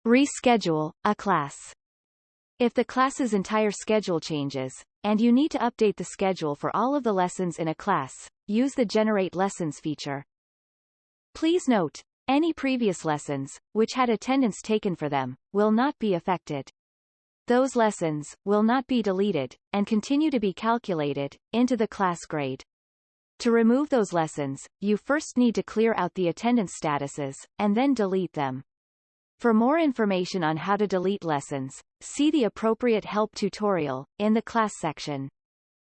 Reschedule a class. If the class's entire schedule changes, and you need to update the schedule for all of the lessons in a class, use the Generate Lessons feature. Please note, any previous lessons, which had attendance taken for them, will not be affected. Those lessons will not be deleted, and continue to be calculated into the class grade. To remove those lessons, you first need to clear out the attendance statuses, and then delete them. For more information on how to delete lessons, see the appropriate help tutorial in the class section.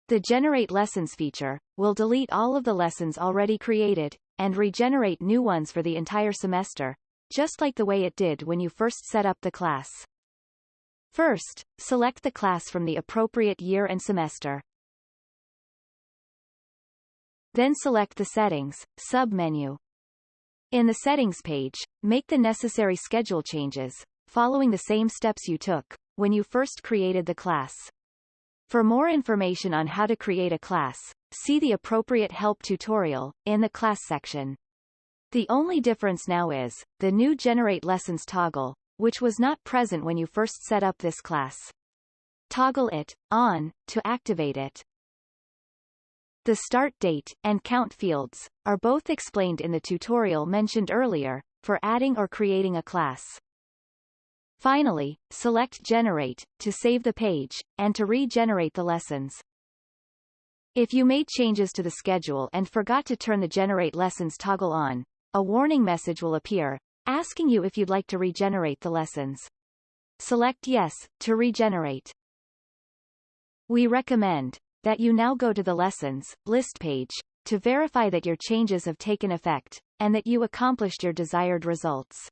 The Generate Lessons feature will delete all of the lessons already created, and regenerate new ones for the entire semester, just like the way it did when you first set up the class. First, select the class from the appropriate year and semester. Then select the Settings sub-menu. In the Settings page, make the necessary schedule changes, following the same steps you took when you first created the class. For more information on how to create a class, see the appropriate help tutorial in the class section. The only difference now is the new Generate Lessons toggle, which was not present when you first set up this class. Toggle it on to activate it. The start date and count fields are both explained in the tutorial mentioned earlier for adding or creating a class. Finally, select Generate to save the page and to regenerate the lessons. If you made changes to the schedule and forgot to turn the Generate Lessons toggle on, a warning message will appear, asking you if you'd like to regenerate the lessons. Select Yes to regenerate. We recommend that you now go to the Lessons list page to verify that your changes have taken effect, and that you accomplished your desired results.